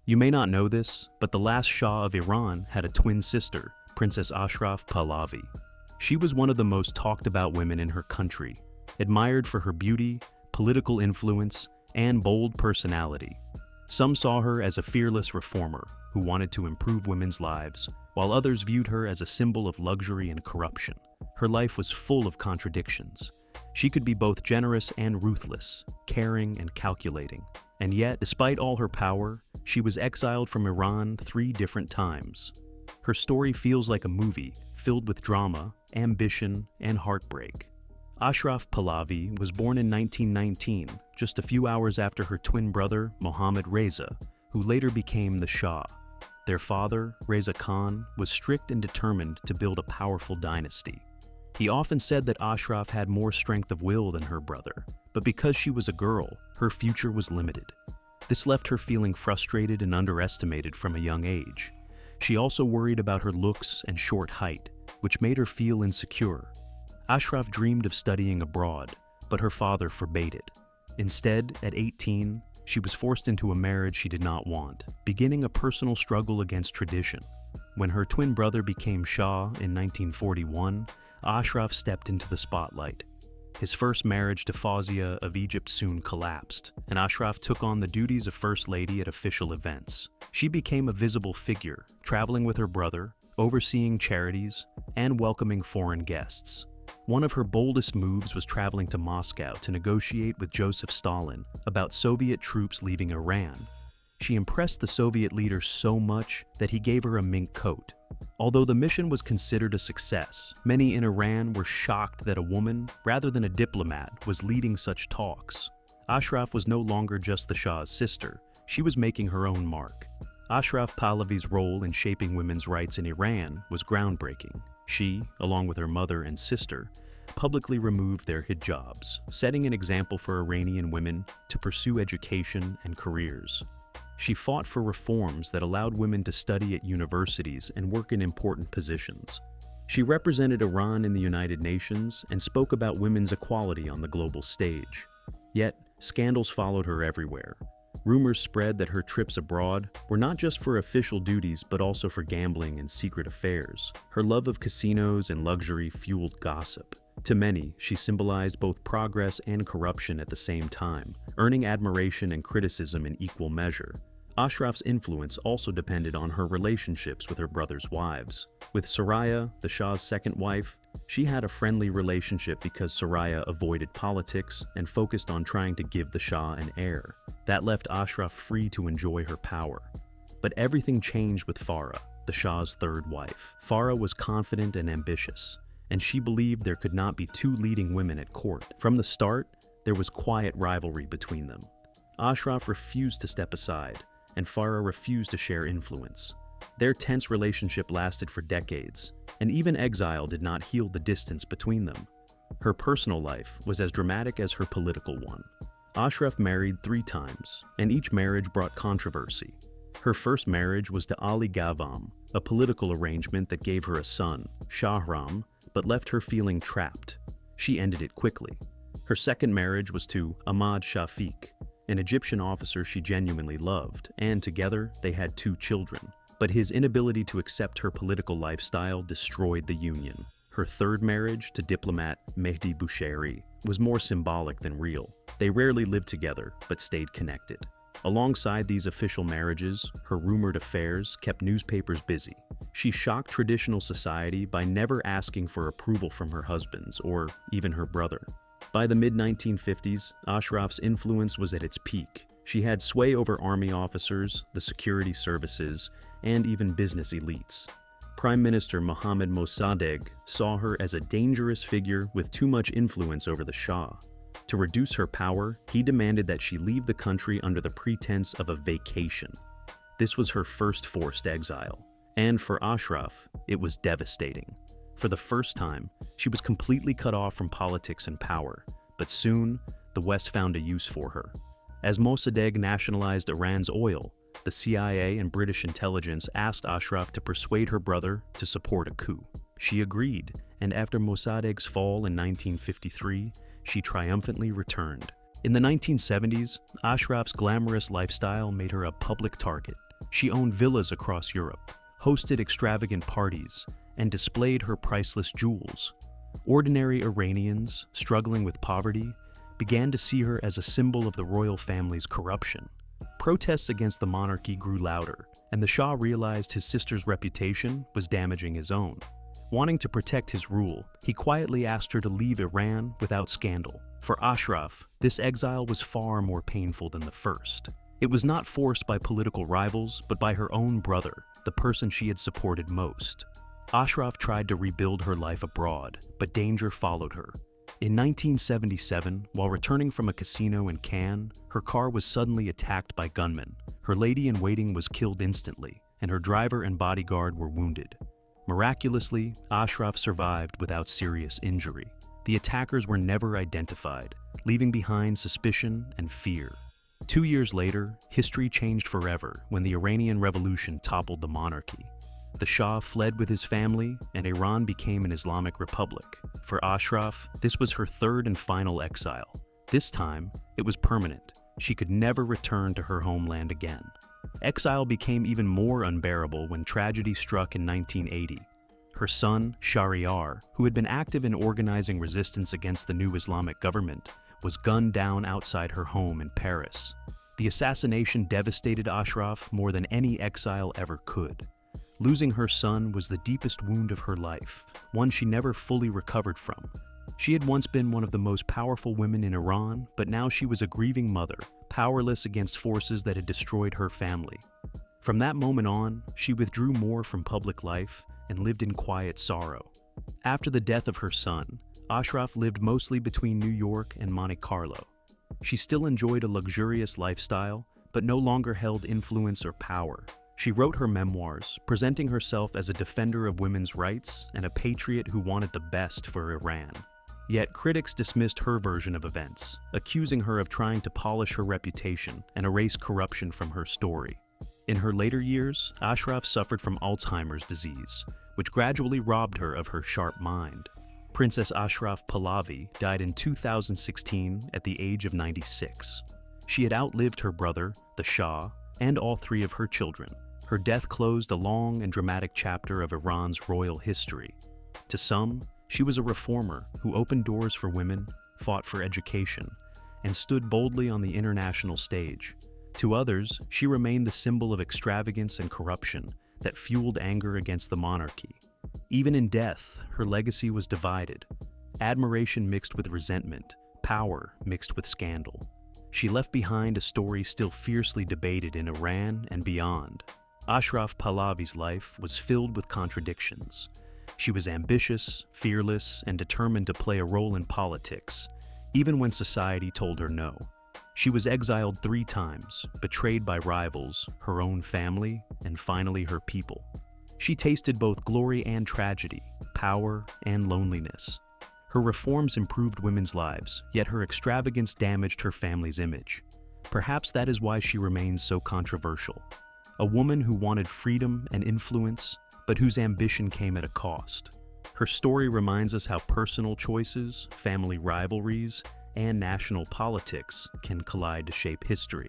You may not know this, but the last Shah of Iran had a twin sister, Princess Ashraf Pahlavi. She was one of the most talked about women in her country, admired for her beauty, political influence, and bold personality. Some saw her as a fearless reformer who wanted to improve women's lives, while others viewed her as a symbol of luxury and corruption. Her life was full of contradictions. She could be both generous and ruthless, caring and calculating. And yet, despite all her power, she was exiled from Iran 3 different times. Her story feels like a movie, filled with drama, ambition, and heartbreak. Ashraf Pahlavi was born in 1919, just a few hours after her twin brother, Mohammad Reza, who later became the Shah. Their father, Reza Khan, was strict and determined to build a powerful dynasty. He often said that Ashraf had more strength of will than her brother, but because she was a girl, her future was limited. This left her feeling frustrated and underestimated from a young age. She also worried about her looks and short height, which made her feel insecure. Ashraf dreamed of studying abroad, but her father forbade it. Instead, at 18, she was forced into a marriage she did not want, beginning a personal struggle against tradition. When her twin brother became Shah in 1941, Ashraf stepped into the spotlight. His first marriage to Fawzia of Egypt soon collapsed, and Ashraf took on the duties of First Lady at official events. She became a visible figure, traveling with her brother, overseeing charities, and welcoming foreign guests. One of her boldest moves was traveling to Moscow to negotiate with Joseph Stalin about Soviet troops leaving Iran. She impressed the Soviet leader so much that he gave her a mink coat. Although the mission was considered a success, many in Iran were shocked that a woman, rather than a diplomat, was leading such talks. Ashraf was no longer just the Shah's sister, she was making her own mark. Ashraf Pahlavi's role in shaping women's rights in Iran was groundbreaking. She, along with her mother and sister, publicly removed their hijabs, setting an example for Iranian women to pursue education and careers. She fought for reforms that allowed women to study at universities and work in important positions. She represented Iran in the United Nations and spoke about women's equality on the global stage. Yet, scandals followed her everywhere. Rumors spread that her trips abroad were not just for official duties but also for gambling and secret affairs. Her love of casinos and luxury fueled gossip. To many, she symbolized both progress and corruption at the same time, earning admiration and criticism in equal measure. Ashraf's influence also depended on her relationships with her brother's wives. With Soraya, the Shah's second wife, she had a friendly relationship because Soraya avoided politics and focused on trying to give the Shah an heir. That left Ashraf free to enjoy her power. But everything changed with Farah, the Shah's third wife. Farah was confident and ambitious, and she believed there could not be 2 leading women at court. From the start, there was quiet rivalry between them. Ashraf refused to step aside, and Farah refused to share influence. Their tense relationship lasted for decades, and even exile did not heal the distance between them. Her personal life was as dramatic as her political one. Ashraf married 3 times, and each marriage brought controversy. Her first marriage was to Ali Gavam, a political arrangement that gave her a son, Shahram, but left her feeling trapped. She ended it quickly. Her second marriage was to Ahmad Shafiq, an Egyptian officer she genuinely loved, and together they had 2 children. But his inability to accept her political lifestyle destroyed the union. Her third marriage, to diplomat Mehdi Boucheri, was more symbolic than real. They rarely lived together, but stayed connected. Alongside these official marriages, her rumored affairs kept newspapers busy. She shocked traditional society by never asking for approval from her husbands or even her brother. By the mid-1950s, Ashraf's influence was at its peak. She had sway over army officers, the security services, and even business elites. Prime Minister Mohammad Mossadegh saw her as a dangerous figure with too much influence over the Shah. To reduce her power, he demanded that she leave the country under the pretense of a vacation. This was her first forced exile, and for Ashraf, it was devastating. For the first time, she was completely cut off from politics and power, but soon, the West found a use for her. As Mossadegh nationalized Iran's oil, the CIA and British intelligence asked Ashraf to persuade her brother to support a coup. She agreed, and after Mossadegh's fall in 1953, she triumphantly returned. In the 1970s, Ashraf's glamorous lifestyle made her a public target. She owned villas across Europe, hosted extravagant parties, and displayed her priceless jewels. Ordinary Iranians, struggling with poverty, began to see her as a symbol of the royal family's corruption. Protests against the monarchy grew louder, and the Shah realized his sister's reputation was damaging his own. Wanting to protect his rule, he quietly asked her to leave Iran without scandal. For Ashraf, this exile was far more painful than the first. It was not forced by political rivals, but by her own brother, the person she had supported most. Ashraf tried to rebuild her life abroad, but danger followed her. In 1977, while returning from a casino in Cannes, her car was suddenly attacked by gunmen. Her lady-in-waiting was killed instantly, and her driver and bodyguard were wounded. Miraculously, Ashraf survived without serious injury. The attackers were never identified, leaving behind suspicion and fear. 2 years later, history changed forever when the Iranian Revolution toppled the monarchy. The Shah fled with his family, and Iran became an Islamic republic. For Ashraf, this was her third and final exile. This time, it was permanent. She could never return to her homeland again. Exile became even more unbearable when tragedy struck in 1980. Her son, Shahryar, who had been active in organizing resistance against the new Islamic government, was gunned down outside her home in Paris. The assassination devastated Ashraf more than any exile ever could. Losing her son was the deepest wound of her life, one she never fully recovered from. She had once been one of the most powerful women in Iran, but now she was a grieving mother, powerless against forces that had destroyed her family. From that moment on, she withdrew more from public life and lived in quiet sorrow. After the death of her son, Ashraf lived mostly between New York and Monte Carlo. She still enjoyed a luxurious lifestyle, but no longer held influence or power. She wrote her memoirs, presenting herself as a defender of women's rights and a patriot who wanted the best for Iran. Yet critics dismissed her version of events, accusing her of trying to polish her reputation and erase corruption from her story. In her later years, Ashraf suffered from Alzheimer's disease, which gradually robbed her of her sharp mind. Princess Ashraf Pahlavi died in 2016 at the age of 96. She had outlived her brother, the Shah, and all three of her children. Her death closed a long and dramatic chapter of Iran's royal history. To some, she was a reformer who opened doors for women, fought for education, and stood boldly on the international stage. To others, she remained the symbol of extravagance and corruption that fueled anger against the monarchy. Even in death, her legacy was divided. Admiration mixed with resentment, power mixed with scandal. She left behind a story still fiercely debated in Iran and beyond. Ashraf Pahlavi's life was filled with contradictions. She was ambitious, fearless, and determined to play a role in politics, even when society told her no. She was exiled 3 times, betrayed by rivals, her own family, and finally her people. She tasted both glory and tragedy, power and loneliness. Her reforms improved women's lives, yet her extravagance damaged her family's image. Perhaps that is why she remains so controversial. A woman who wanted freedom and influence, but whose ambition came at a cost. Her story reminds us how personal choices, family rivalries, and national politics can collide to shape history.